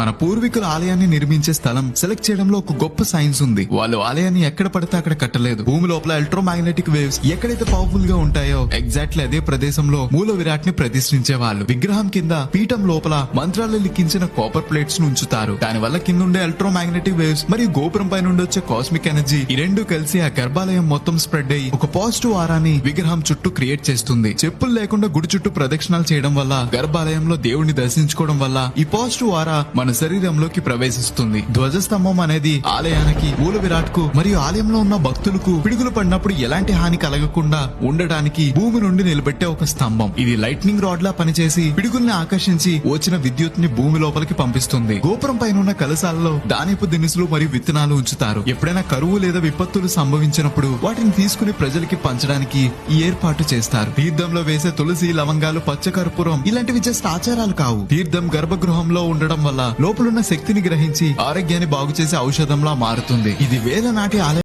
మన పూర్వీకుల ఆలయాన్ని నిర్మించే స్థలం సెలెక్ట్ చేయడంలో ఒక గొప్ప సైన్స్ ఉంది. వాళ్ళు ఆలయాన్ని ఎక్కడ పడితే అక్కడ కట్టలేదు. భూమి లోపల ఎలక్ట్రోమాగ్నెటిక్ వేవ్స్ ఎక్కడైతే పవర్ఫుల్ గా ఉంటాయో ఎగ్జాక్ట్లీ అదే ప్రదేశంలో మూల విరాట్ ని ప్రతిష్ఠించే వాళ్ళు. విగ్రహం కింద పీఠం లోపల మంత్రాలు లిఖించిన కాపర్ ప్లేట్స్ ను ఉంచుతారు. దాని వల్ల కింద ఉండే ఎలక్ట్రోమాగ్నెటిక్ వేవ్స్ మరియు గోపురం పై నుండి వచ్చే కాస్మిక్ ఎనర్జీ ఈ రెండు కలిసి ఆ గర్భాలయం మొత్తం స్ప్రెడ్ అయ్యి ఒక పాజిటివ్ ఆరాని విగ్రహం చుట్టూ క్రియేట్ చేస్తుంది. చెప్పులు లేకుండా గుడి చుట్టూ ప్రదక్షిణాలు చేయడం వల్ల, గర్భాలయంలో దేవుడిని దర్శించుకోవడం వల్ల ఈ పాజిటివ్ ఆరా మన శరీరంలోకి ప్రవేశిస్తుంది. ధ్వజస్తంభం అనేది ఆలయానికి, మూల విరాట్ కు మరియు ఆలయంలో ఉన్న భక్తులకు పిడుగులు పడినప్పుడు ఎలాంటి హాని కలగకుండా ఉండడానికి భూమి నుండి నిలబెట్టే ఒక స్తంభం. ఇది లైట్నింగ్ రాడ్ లా పనిచేసి పిడుగుల్ని ఆకర్షించి వచ్చిన విద్యుత్ ని భూమి లోపలికి పంపిస్తుంది. గోపురం పైన ఉన్న కలశాలలో ధాన్యపు దినుసులు మరియు విత్తనాలు ఉంచుతారు. ఎప్పుడైనా కరువు లేదా విపత్తులు సంభవించినప్పుడు వాటిని తీసుకుని ప్రజలకి పంచడానికి ఈ ఏర్పాటు చేస్తారు. తీర్థంలో వేసే తులసి, లవంగాలు, పచ్చకర్పూరం ఇలాంటివి జస్ట్ ఆచారాలు కావు. తీర్థం గర్భగృహంలో ఉండడం వల్ల లోపలున్న శక్తిని గ్రహించి ఆరోగ్యాన్ని బాగు చేసే ఔషధంలా మారుతుంది. ఇది వేల నాటి ఆలయం